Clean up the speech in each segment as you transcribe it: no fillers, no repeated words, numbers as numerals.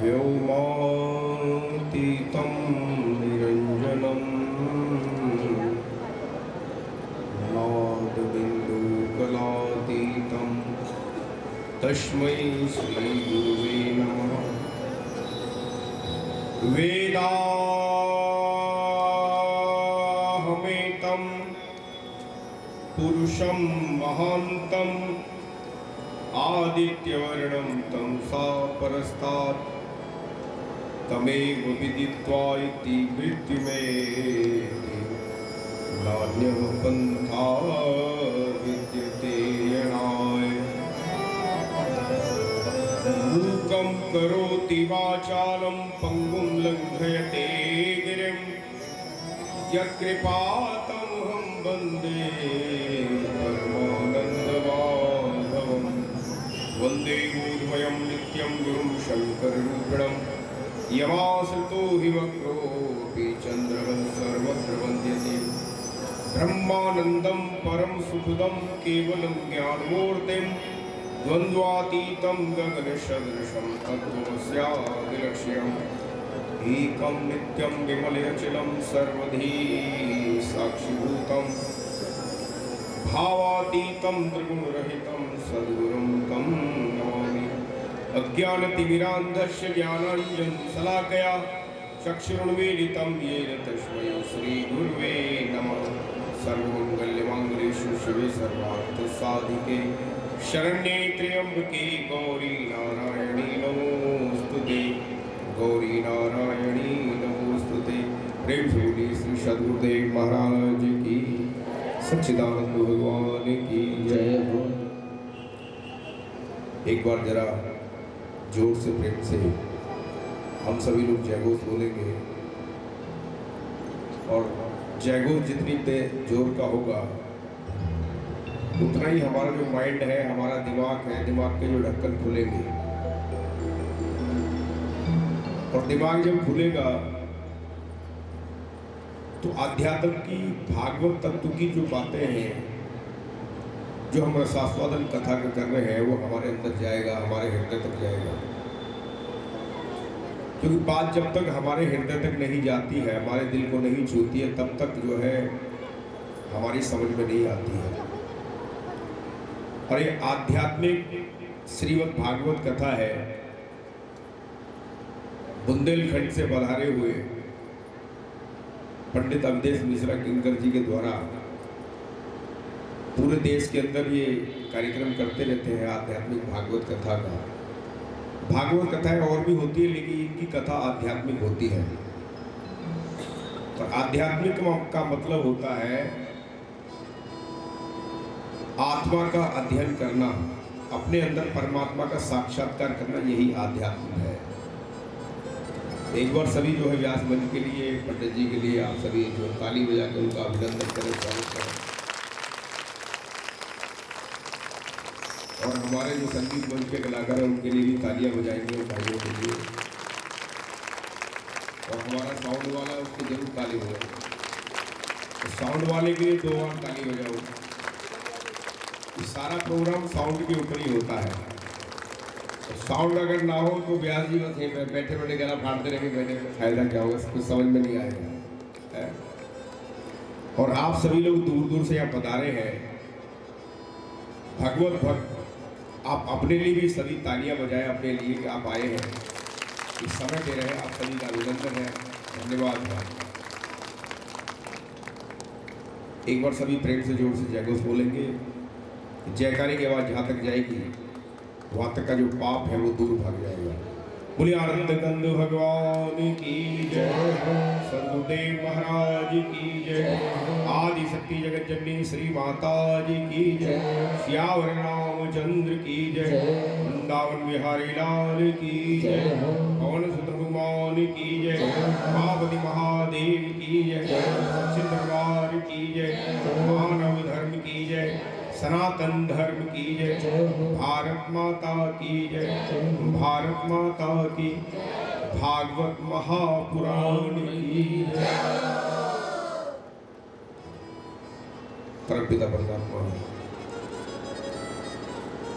व्योमातीतं निरञ्जनं नादबिन्दुकलातीतं तस्मै श्रीगुरुवे नमः। वेदाहमेतं पुरुषं महान्तम् आदित्यवर्णं तमसा परस्तात् तमेव विदित्वा इति मृत्युमेति नान्यः पन्था विद्यते यणाय। मूकं करोति वाचालं पंगुं लङ्घयते गिरिं यत्कृपातमहं वन्दे परमानन्दमाधवम्। वन्दे गुरुमयं नित्यं गुरुं शङ्कररूपिणं यमाश्रितो हि वक्रोऽपि चन्द्रः सर्वत्र वन्द्यते। ब्रह्मानन्दं परं सुखदं केवलं ज्ञानमूर्तिं द्वन्द्वातीतं गगनसदृशं तत्त्वमस्यादिलक्ष्यम्। एकं नित्यं विमलयचलं सर्वधी साक्षिभूतं भावातीतं त्रिगुणरहितं सद्गुरुं तं नमामि। अज्ञानतिमिरान्धस्य ज्ञानाञ्जनशलाकया चक्षुरुन्मीलितं येन तस्मै श्रीगुरुवे नमः। सर्वमङ्गलमाङ्गल्ये शिवे सर्वार्थसाधिके शरण्ये त्र्यम्बके गौरी नारायणी नमोस्तुते। गौरी नारायणी नमोस्तुते। प्रेम से बोलिए श्री सद्गुरुदेव महाराज की, सच्चिदानंद भगवान की जय हो। एक बार जरा जोर से प्रेम से हम सभी लोग जयघोष बोलेंगे, और जयघोष जितनी जोर का होगा उतना ही हमारा जो माइंड है, हमारा दिमाग है, दिमाग के जो ढक्कन खुलेंगे। और दिमाग जब खुलेगा तो आध्यात्म की, भागवत तत्व की जो बातें हैं, जो हम रसास्वादन कथा के कर रहे हैं, वो हमारे अंदर जाएगा, हमारे हृदय तक जाएगा। क्योंकि बात जब तक हमारे हृदय तक नहीं जाती है, हमारे दिल को नहीं छूती है, तब तक जो है हमारी समझ में नहीं आती है। और ये आध्यात्मिक श्रीमद् भागवत कथा है, बुंदेलखंड से पधारे हुए पंडित अवधेश मिश्रा किंकर जी के द्वारा पूरे देश के अंदर ये कार्यक्रम करते रहते हैं आध्यात्मिक भागवत कथा का। भागवत कथाएं और भी होती है, लेकिन इनकी कथा आध्यात्मिक होती है। और आध्यात्मिक का मतलब होता है आत्मा का अध्ययन करना, अपने अंदर परमात्मा का साक्षात्कार करना, यही आध्यात्म है। एक बार सभी जो है व्यास मंच के लिए, पंडित जी के लिए आप सभी जो ताली बजा कर उनका अभिनंदन करें, स्वागत करें। और हमारे जो संगीत मंच के कलाकार हैं उनके लिए भी तालियां बजाएंगे भाइयों के लिए। और हमारा साउंड वाला है, उसकी जरूर ताली बजाओ। तो साउंड वाले के लिए 2 बार ताली बजाओ। सारा प्रोग्राम साउंड के ऊपर ही होता है। तो साउंड अगर ना हो तो व्यास जी बस बैठे बैठे गला फाड़ते रहेंगे, बैठे फायदा क्या होगा, कुछ समझ में नहीं आएगा। और आप सभी लोग दूर दूर से यहाँ पधारे हैं, भगवत भक्त, आप अपने लिए भी सभी तालियां बजाएं अपने लिए कि आप आए हैं, इस समय दे रहे हैं। आप सभी का अभिनंदन है, धन्यवाद। एक बार सभी प्रेम से जोर से जयघोष बोलेंगे। जयकारे की आवाज जहाँ तक जाएगी वहाँ तक का जो पाप है वो दूर भाग जाएगा। बोलिए आनंद कंद भगवान की जय, सद्गुरुदेव महाराज की जय, आदि शक्ति जगत जननी श्री माता जी की जय, श्यावर रामचंद्र की जय, वृंदावन बिहारी लाल की जय, पवन सुत हनुमान की जय, पार्वती महादेव की जय, सच्चिद दरबार की जय, मानव धर्म की जय, सनातन धर्म की जय, भारत माता की जय, भारत माता की, भागवत महापुराण की जय। परमपिता परमात्मा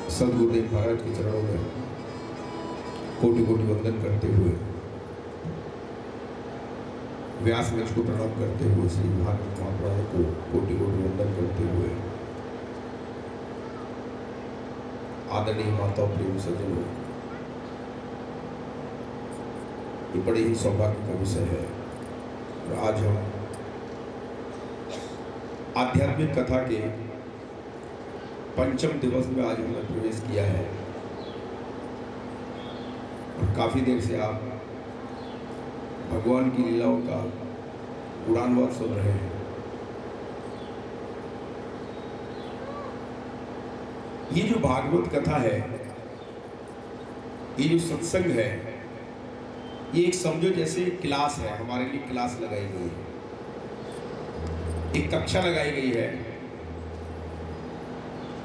सद्गुरुदेव महाराज के चरणों में कोटि कोटि वंदन करते हुए, व्यास मंच को प्रणाम करते हुए, श्री भागवत महापुराण को कोटि कोटि वंदन करते हुए, आदरणीय माता और प्रेम सज्जनों, ये बड़े ही सौभाग्य का विषय है। और आज हम आध्यात्मिक कथा के पंचम दिवस में आज हमने प्रवेश किया है और काफी देर से आप भगवान की लीलाओं का गुणानुवाद सुन रहे हैं। ये जो भागवत कथा है, ये जो सत्संग है, ये एक समझो जैसे क्लास है, हमारे लिए क्लास लगाई गई है, एक कक्षा लगाई गई है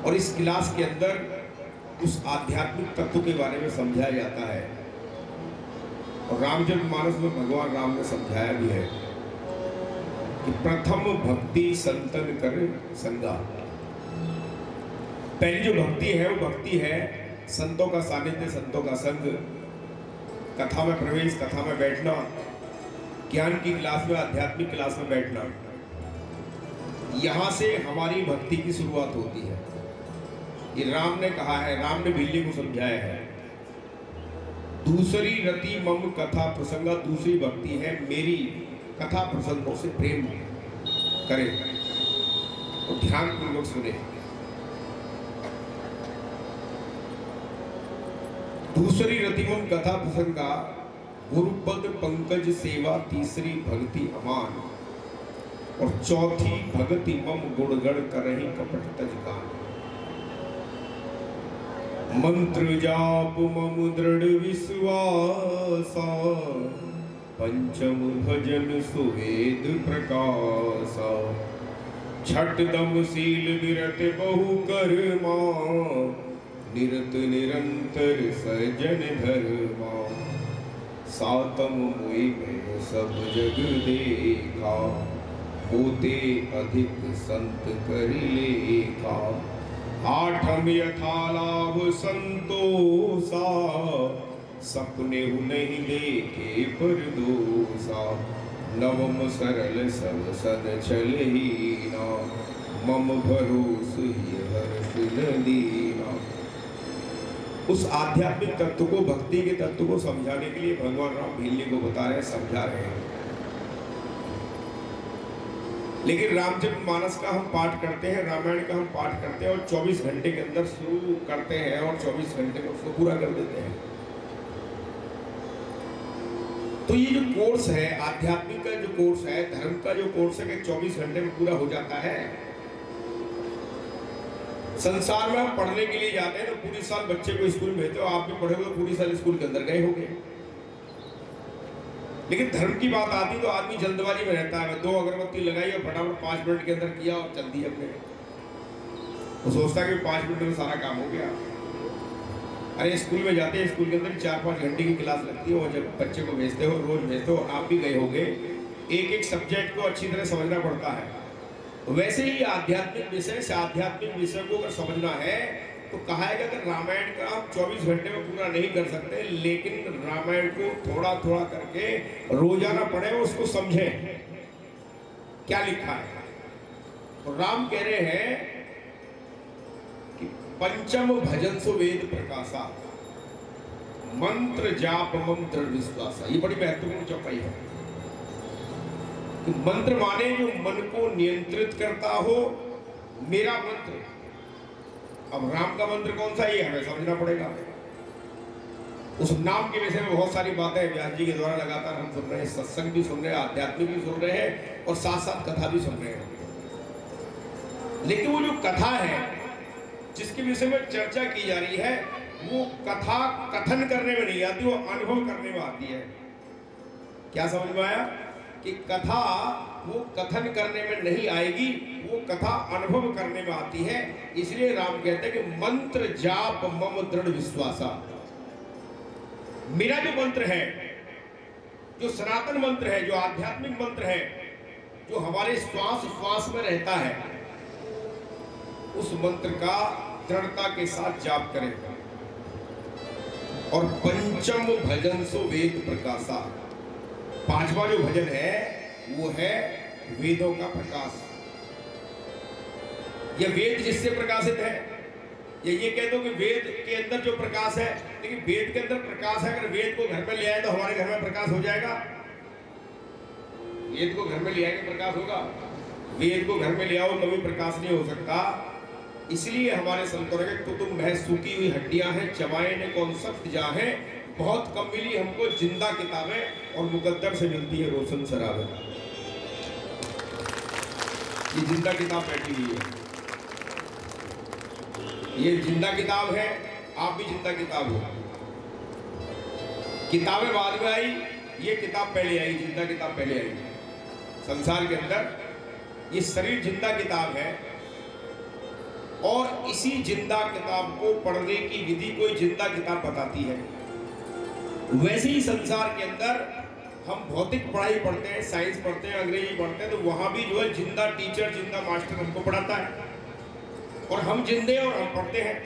और इस क्लास के अंदर उस आध्यात्मिक तत्व के बारे में समझाया जाता है। और रामचरितमानस में भगवान राम ने समझाया भी है कि प्रथम भक्ति संतन कर संगा। पहली जो भक्ति है वो भक्ति है संतों का सानिध्य, संतों का संग, कथा में प्रवेश, कथा में बैठना, ज्ञान की क्लास में, आध्यात्मिक क्लास में बैठना। यहां से हमारी भक्ति की शुरुआत होती है। ये राम ने कहा है, राम ने बिल्ली को समझाया है। दूसरी रति मम कथा प्रसंगा, दूसरी भक्ति है मेरी कथा प्रसंगों से प्रेम करे और ध्यान पूर्वक सुने। दूसरी रति मम कथा प्रसंगा, गुरुपद पंकज सेवा, तीसरी भक्ति अमान और चौथी भक्ति मम गुणगण करहि कपट तज गान। मंत्र जाप मम दृढ़ विश्वासा, पंचम भजन सुवेद प्रकाशा। छठ दम शील विरत बहु कर्मा, निरत निरंतर सजन धर्मा। सातम मुई में सब जग देखा, होते अधिक संत कर लेखा। आठम यथा लाभ संतोषा, सपने नहीं देखे पर दोषा। नवम सरल सब सन चलहीना, मम भरोस ही हर्ष न दीना। उस आध्यात्मिक तत्व को, भक्ति के तत्व को समझाने के लिए भगवान राम भिल्ली को बता रहे हैं, समझा रहे हैं। लेकिन रामचरितमानस का हम पाठ करते हैं, रामायण का हम पाठ करते हैं और 24 घंटे के अंदर शुरू करते हैं और 24 घंटे में उसको पूरा कर देते हैं। तो ये जो कोर्स है, आध्यात्मिक का जो कोर्स है, धर्म का जो कोर्स है, कि 24 घंटे में पूरा हो जाता है। संसार में हम पढ़ने के लिए जाते हैं तो पूरी साल बच्चे को स्कूल भेजते हो, आप भी पढ़ोगे तो पूरी साल स्कूल के अंदर गए होंगे। लेकिन धर्म की बात आती तो आदमी जल्दबाजी में रहता है, 2 अगरबत्ती लगाई और फटाफट 5 मिनट के अंदर किया और चल दिया अपने। वो सोचता है कि 5 मिनट में सारा काम हो गया। अरे स्कूल में जाते हैं, स्कूल के अंदर 4-5 घंटे की क्लास लगती है और जब बच्चे को भेजते हो, रोज भेजते हो, आप भी गए होंगे, एक एक सब्जेक्ट को अच्छी तरह समझना पड़ता है। वैसे ही आध्यात्मिक विषय से, आध्यात्मिक विषय को अगर समझना है तो कहा है कि अगर रामायण का हम 24 घंटे में पूरा नहीं कर सकते, लेकिन रामायण को थोड़ा थोड़ा करके रोजाना पढ़े और उसको समझें क्या लिखा है। तो राम कह रहे हैं कि पंचम भजन सो वेद प्रकाशा, मंत्र जाप मम दृढ़ विश्वासा। ये बड़ी महत्वपूर्ण चौपाई है कि मंत्र माने जो मन को नियंत्रित करता हो, मेरा मंत्र। अब राम का मंत्र कौन सा, ये हमें समझना पड़ेगा। उस नाम के विषय में बहुत सारी बातें व्यास जी के द्वारा लगातार हम सुन रहे हैं, सत्संग भी सुन रहे हैं, आध्यात्मिक भी सुन रहे हैं और साथ साथ कथा भी सुन रहे हैं। लेकिन वो जो कथा है जिसके विषय में चर्चा की जा रही है, वो कथा कथन करने में नहीं आती, वो अनुभव करने में आती है। क्या समझ में आया कि कथा वो कथन करने में नहीं आएगी, वो कथा अनुभव करने में आती है। इसलिए राम कहते हैं कि मंत्र जाप मम दृढ़ विश्वासा। मेरा जो मंत्र है, जो सनातन मंत्र है, जो आध्यात्मिक मंत्र है, जो हमारे श्वास श्वास में रहता है, उस मंत्र का दृढ़ता के साथ जाप करें। और पंचम भजन सो वेद प्रकाशा, पांचवा जो भजन है वो है वेदों का प्रकाश। यह वेद जिससे प्रकाशित है, ये कह दो कि वेद के अंदर जो प्रकाश है, लेकिन वेद के अंदर प्रकाश है, अगर वेद को घर में ले आए तो हमारे घर में प्रकाश हो जाएगा? वेद को घर में ले आएंगे प्रकाश होगा? वेद को घर में ले आओ कभी प्रकाश नहीं हो सकता। इसलिए हमारे संतों ने तो तुम महज सूखी हुई हड्डियां हैं, चबाए ने कौन सख्त जा है, बहुत कम मिली हमको जिंदा किताबें और मुकद्दर से मिलती है रोशन शराबें। ये जिंदा किताब बैठी हुई है, ये जिंदा किताब है, आप भी जिंदा किताब हो। किताबें बाद में आई, ये किताब पहले आई, जिंदा किताब पहले आई। संसार के अंदर ये शरीर जिंदा किताब है और इसी जिंदा किताब को पढ़ने की विधि कोई जिंदा किताब बताती है। वैसे ही संसार के अंदर हम भौतिक पढ़ाई पढ़ते हैं, साइंस पढ़ते हैं, अंग्रेजी पढ़ते हैं, तो वहां भी जो है जिंदा टीचर, जिंदा मास्टर हमको पढ़ाता है और हम जिंदे और हम पढ़ते हैं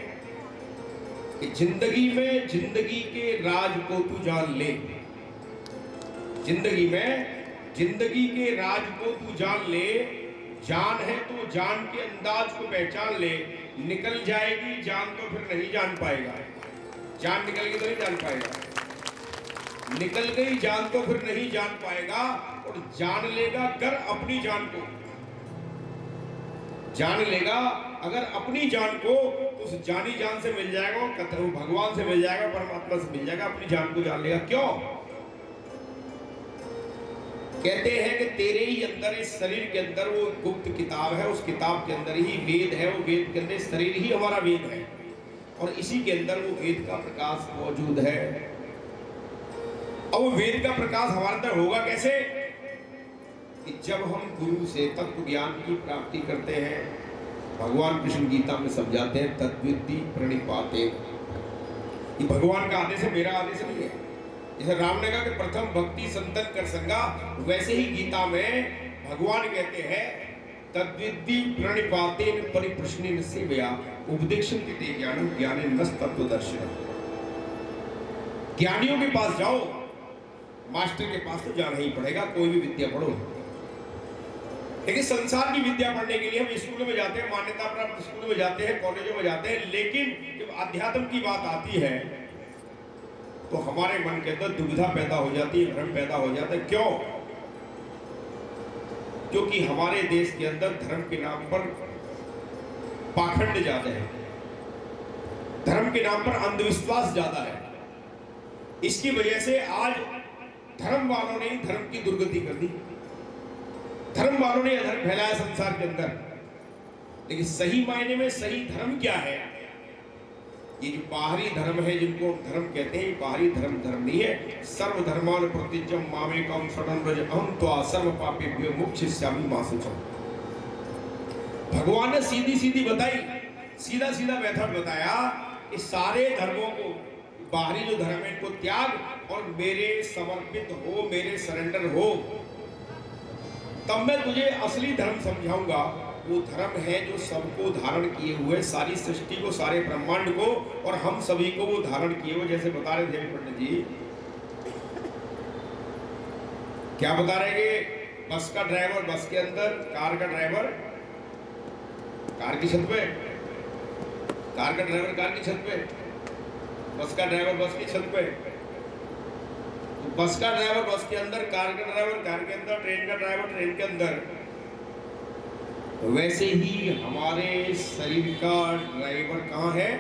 कि जिंदगी में जिंदगी के राज को तू जान ले। जिंदगी में जिंदगी के राज को तू जान ले, जान है तो जान के अंदाज को पहचान ले। निकल जाएगी जान तो फिर नहीं जान पाएगा, जान निकल गई तो नहीं जान पाएगा, निकल गई जान तो फिर नहीं जान पाएगा। और जान लेगा अगर अपनी जान को, जान लेगा अगर अपनी जान को, तो उस जानी जान से मिल जाएगा, कतरू भगवान से मिल जाएगा, परमात्मा से मिल जाएगा। अपनी जान को जान लेगा। क्यों? कहते हैं कि तेरे ही अंदर, इस शरीर के अंदर वो गुप्त किताब है, उस किताब के अंदर ही वेद है, वो वेद के अंदर शरीर ही हमारा वेद है और इसी के अंदर वो वेद का प्रकाश मौजूद है। अब वो वेद का प्रकाश हमारे अंदर होगा कैसे? कि जब हम गुरु से तत्व ज्ञान की प्राप्ति करते हैं। भगवान कृष्ण गीता में समझाते हैं तद्विद्धि प्रणिपाते। ये भगवान का आदेश है, मेरा आदेश नहीं है। जैसे राम ने कहा कि प्रथम भक्ति संतन कर संगा, वैसे ही गीता में भगवान कहते हैं तद्विद्धि प्रणिपातेन परिप्रश्नेन सेवया उपदेक्षं कृते ज्ञानं ज्ञानेन तत्त्वदर्शिनम्। ज्ञानियों के पास जाओ, मास्टर के पास तो जाना ही पड़ेगा, कोई भी विद्या पढ़ो। लेकिन संसार की विद्या पढ़ने के लिए हम स्कूल में जाते हैं, मान्यता प्राप्त स्कूल में जाते हैं, कॉलेजों में जाते हैं, लेकिन जब अध्यात्म की बात आती है तो हमारे मन के अंदर दुविधा पैदा हो जाती है, भ्रम पैदा हो जाता है। क्यों? क्योंकि हमारे देश के अंदर धर्म के नाम पर पाखंड ज्यादा है, धर्म के नाम पर अंधविश्वास ज्यादा है। इसकी वजह से आज धर्म वालों ने धर्म की दुर्गति कर दी, धर्म वालों ने अधर्म फैलाया संसार के अंदर। लेकिन सही मायने में सही धर्म क्या है? ये जो बाहरी धर्म है, जिनको धर्म कहते हैं, बाहरी धर्म धर्म नहीं है। सर्वधर्मान प्रतिज्ञम मामेकम शरणं व्रज अहं त्वा सर्व पापेभ्यो मोक्षयिष्यामि मा शुचम्। भगवान ने सीधी सीधी बताई, सीधा सीधा मेथड बताया कि सारे धर्मों को, बाहरी जो धर्म है इनको त्याग और मेरे समर्पित हो, मेरे सरेंडर हो, तब मैं तुझे असली धर्म समझाऊंगा। वो धर्म है जो सबको धारण किए हुए, सारी सृष्टि को, सारे ब्रह्मांड को और हम सभी को वो धारण किए हुए। जैसे बता रहे थे पंडित जी, क्या बता रहे कि बस का ड्राइवर बस के अंदर, कार का ड्राइवर कार की छत पे, कार का ड्राइवर कार की छत पे, बस का ड्राइवर बस की छत पे। तो बस का ड्राइवर बस के अंदर, कार का ड्राइवर कार के अंदर, ट्रेन का ड्राइवर ट्रेन के अंदर। वैसे ही हमारे शरीर का ड्राइवर कहाँ है?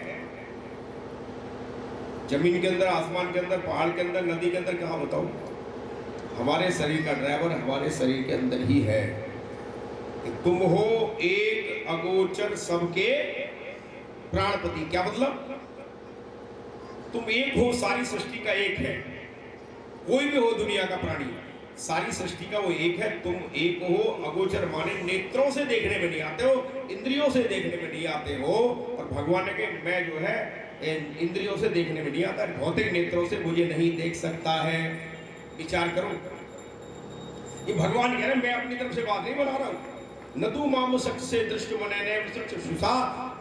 जमीन के अंदर, आसमान के अंदर, पहाड़ के अंदर, नदी के अंदर, कहाँ बताओ? हमारे शरीर का ड्राइवर हमारे शरीर के अंदर ही है। कि तुम हो एक अगोचर सबके प्राणपति। क्या मतलब? तुम एक हो, सारी सृष्टि का एक है। कोई भी हो दुनिया का प्राणी, सारी सृष्टि का वो एक है। तुम एक हो, अगोचर माने नेत्रों से देखने में नहीं आते हो, इंद्रियों से देखने में नहीं आते हो। और भगवान ने कहा मैं जो है इंद्रियों से देखने में नहीं आता, भौतिक नेत्रों से मुझे नहीं देख सकता है। विचार करो, ये भगवान कह रहे हैं, मैं अपनी तरफ से बात नहीं बना रहा हूं। न तू माम से दृष्ट मने चक्षुषा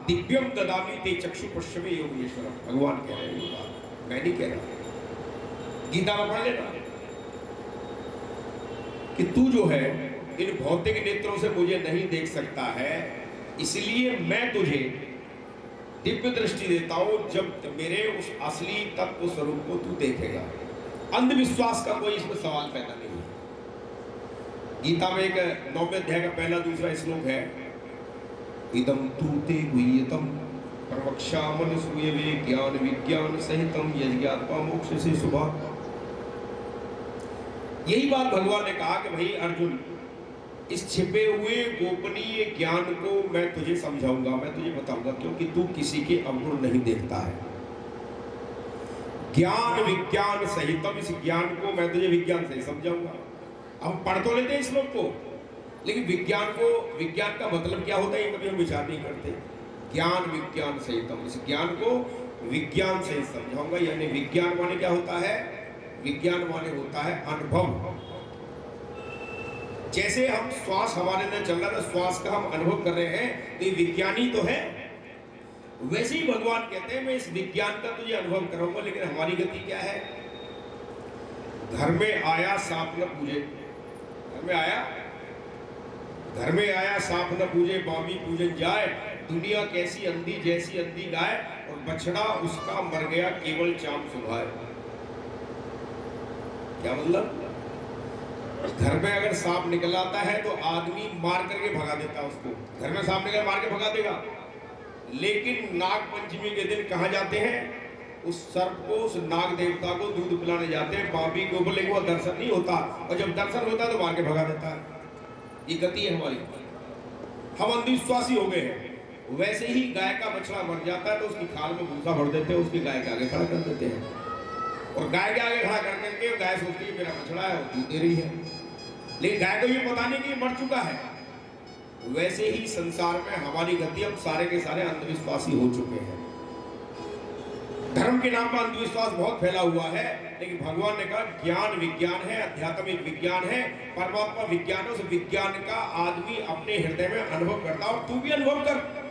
दिव्यम ददामि ते चक्षु पश्चिमे योगेश्वर। भगवान कह रहे हैं मैं नहीं कह रहा, गीता में पढ़ लेना कि तू जो है इन भौतिक नेत्रों से मुझे नहीं देख सकता है, इसलिए मैं तुझे दिव्य दृष्टि देता हूं जब मेरे उस असली तत्व स्वरूप को तू देखेगा। अंधविश्वास का कोई इसमें सवाल पैदा नहीं है। गीता में एक 9वें अध्याय का पहला दूसरा श्लोक है, इदम तू ते गुह्यतम प्रवक्ष्यामि सूयवे ज्ञान विज्ञान सहितम यज्ञात्मा मोक्ष से सुभा। यही बात भगवान ने कहा कि भाई अर्जुन, इस छिपे हुए गोपनीय ज्ञान को मैं तुझे समझाऊंगा, मैं तुझे बताऊंगा, क्योंकि तू किसी के अवगुण नहीं देखता है। ज्ञान विज्ञान सहितम, इस ज्ञान को मैं तुझे विज्ञान से समझाऊंगा। हम पढ़ तो लेते हैं श्लोक को, लेकिन विज्ञान का मतलब क्या होता है ये कभी हम विचार नहीं करते। ज्ञान विज्ञान सहितम, इस ज्ञान को विज्ञान से समझाऊंगा। यानी विज्ञान माने क्या होता है? विज्ञान माने होता है अनुभव। जैसे हम श्वास हमारे अंदर चल रहा है, श्वास का हम अनुभव कर रहे हैं, तो ये विज्ञान ही तो है। वैसे ही भगवान कहते हैं मैं इस विज्ञान का तुझे अनुभव कराऊंगा, लेकिन हमारी गति क्या है? घर में आया सांप न पूजे, घर में आया सांप न पूजे, बामी पूजन जाए, दुनिया कैसी अंधी जैसी अंधी गाय, और बछड़ा उसका मर गया केवल चाम सुभाए। क्या मतलब? घर में अगर सांप निकल आता है तो आदमी मार करके भगा देता है उसको। घर में सांप निकल मार के भगा देगा, लेकिन नाग पंचमी के दिन कहाँ जाते हैं? उस सर्प को, उस नाग देवता को दूध पिलाने जाते हैं बाबी के ऊपर, लेकिन वो दर्शन नहीं होता, और जब दर्शन होता है तो मार के भगा देता है। ये गति है हमारी। हम अंधविश्वासी हो गए हैं। वैसे ही गाय का बछड़ा मर जाता है तो उसकी खाल में भूसा भर देते हैं, उसकी गाय के आगे खड़ा कर देते हैं, और गाय के आगे खड़ा कर करके गाय सोचती है मेरा बछड़ा है, वो दूध दे रही है, लेकिन गाय को ये पता नहीं कि मर चुका है। वैसे ही संसार में हमारी गति, हम सारे के सारे अंधविश्वासी हो चुके हैं। धर्म के नाम पर अंधविश्वास बहुत फैला हुआ है, लेकिन भगवान ने कहा ज्ञान विज्ञान है, आध्यात्मिक विज्ञान है, परमात्मा विज्ञान है। उस विज्ञान का आदमी अपने हृदय में अनुभव करता, और तू भी अनुभव कर,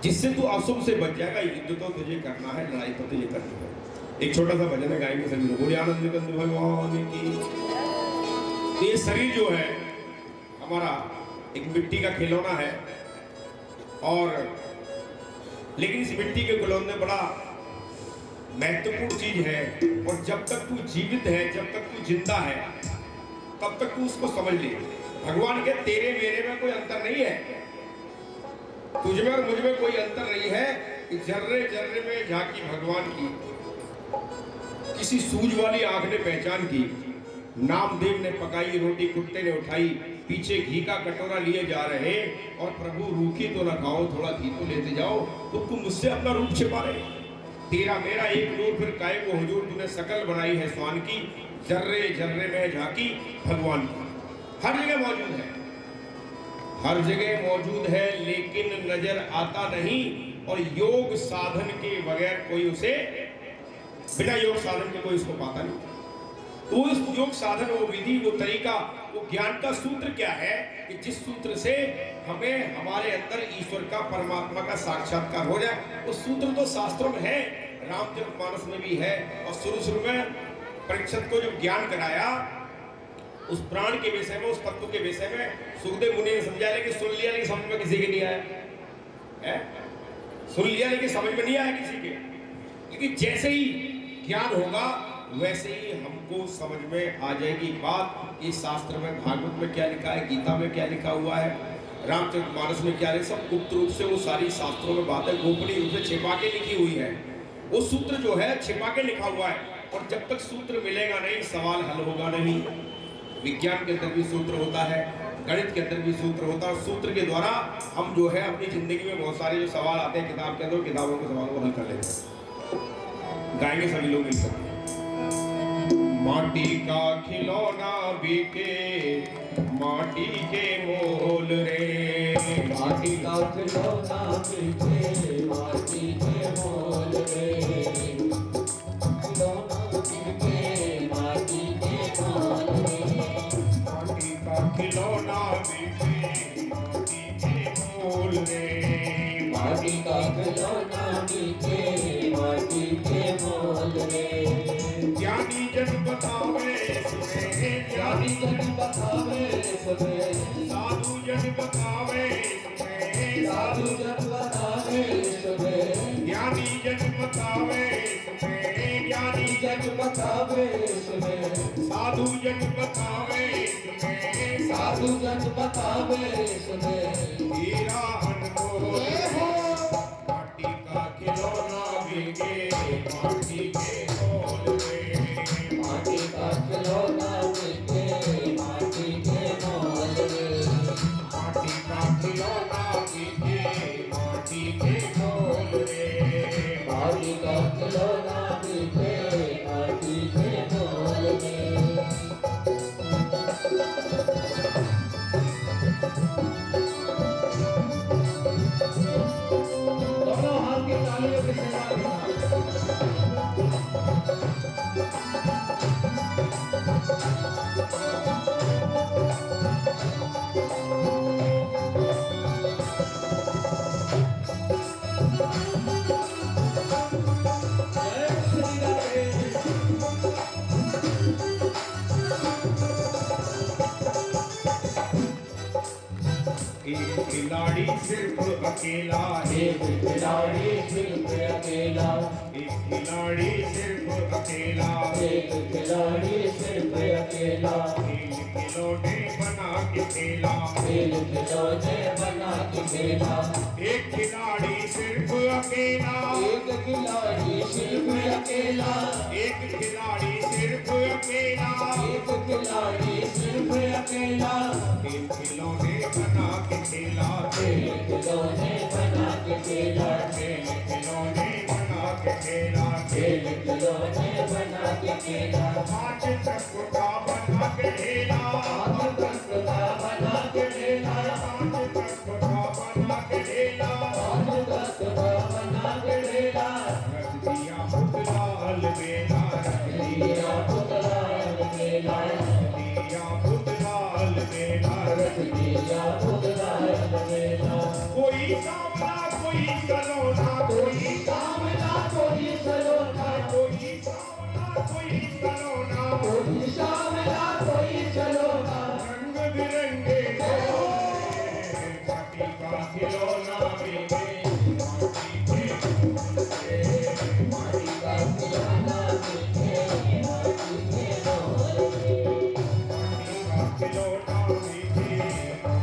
जिससे तू अशुभ से बच जाएगा। युद्ध तो तुझे करना है, लड़ाई तो तुझे करनी है। एक छोटा सा भजन है, गाएंगे सभी लोग, बोलिए आनंद कंद भगवान की। तो ये शरीर जो है हमारा एक मिट्टी का खिलौना है, और लेकिन इस मिट्टी के खिलौने बड़ा महत्वपूर्ण चीज है, और जब तक तू जीवित है, जब तक तू जिंदा है, तब तक तू उसको समझ ले। भगवान के तेरे मेरे में कोई अंतर नहीं है, तुझ में और मुझ में कोई अंतर नहीं है। जर्रे जर्रे में झांकी भगवान की, किसी सूझ वाली आंख ने पहचान की, नामदेव ने पकाई रोटी कुत्ते ने उठाई, पीछे घी का कटोरा लिए जा रहे, और प्रभु रूखी तो न खाओ, थोड़ा घी तो लेते जाओ, तो तुम मुझसे अपना रूप छिपा रहे। तेरा मेरा एक नूर फिर काय को हुजूर, तूने शकल बनाई है स्वान की, जर्रे जर्रे में झांकी भगवान की। हर जगह मौजूद है, हर जगह मौजूद है, लेकिन नजर आता नहीं, और योग साधन के बगैर कोई उसे, बिना योग साधन के कोई उसको पाता नहीं। तो इस योग साधन, वो विधि, वो तरीका, वो ज्ञान का सूत्र क्या है कि जिस सूत्र से हमें हमारे अंदर ईश्वर का, परमात्मा का साक्षात्कार हो जाए। वो सूत्र तो शास्त्रों में है, रामचरितमानस में भी है, और शुरू में परीक्षित को जो ज्ञान कराया उस प्राण के विषय में, उस तत्व के विषय में सुखदेव मुनि ने समझाया, लेकिन सुन लिया लेकिन समझ में किसी के नहीं आया, सुन लिया लेकिन समझ में नहीं आया किसी के। लेकिन जैसे ही ज्ञान होगा वैसे ही हमको समझ में आ जाएगी बात, इस शास्त्र में, भागवत में क्या लिखा है, गीता में क्या लिखा हुआ है, रामचरितमानस में क्या है, सब गुप्त रूप से वो सारी शास्त्रों में बातें गोपनीय रूप से छिपा के लिखी हुई है। वो सूत्र जो है छिपा के लिखा हुआ है, और जब तक सूत्र मिलेगा नहीं सवाल हल होगा नहीं। विज्ञान के अंदर भी सूत्र होता है, गणित के अंदर भी सूत्र होता है, और सूत्र के द्वारा हम जो है अपनी जिंदगी में बहुत सारे जो सवाल आते हैं किताब के अंदर, किताबों के सवालों को हल कर लेते हैं। गाएंगे सभी लोग मिल सकते हैं। माटी का खिलौना बिके माटी के मोल रे, माटी का खिलौना बिके माटी के मोल रे, खिलौना बिके माटी के मोल रे, माटी का खिलौना बिके माटी के मोल रे, माटी का खिलौना बिके बतावे इसमें, साधु जन बतावे इसमें, साधु जन बतावे इसमें, हीरा अनमोल माटी का खिलौना बिके माटी के मोल में, माटी का खिलौना बिके माटी के मोल में, माटी का खिलौना बिके माटी के मोल में, माटी का खिलौना बिके माटी के मोल में। दोनों हाथ की तालियों के साथ जय श्री राधे। एक खिलाड़ी सिर्फ अकेला है, एक खिलाड़ी सिर्फ अकेला, एक खिलाड़ी सिर्फ अकेला, एक खिलाड़ी सिर्फ अकेला, खेल खिलौने बना के खेला, खेल खिलौने बना के खेला, एक खिलाड़ी सिर्फ अकेला, एक खिलाड़ी सिर्फ अकेला, एक खिलाड़ी सिर्फ अकेला, एक खिलाड़ी सिर्फ अकेला, खेल खिलौने बना के खेला, खेल खिलौने बना के खेला, खेल खिलौने बना के खेला, खेल खिलौने बना के खेला, पांच तत्व का बना के खेला, पांच तत्व का बना के खेला, पांच तत्व का बना के खेला, पांच तत्व का बना के खेला, रख दिया पुतलाल बेला, दिया पुतलाल मेला, दिया पुतलाल बेला, दिया पुतलाल मेला। कोई सामना कोई सलोना, कोई सामना कोई सलोना, कोई सामना कोई सलोना, कोई सामना कोई सलोना, रंग बिरंगे माटी का खिलौना बिके माटी के माटी का खिलौना बिके माटी के मोल में, माटी का खिलौना बिके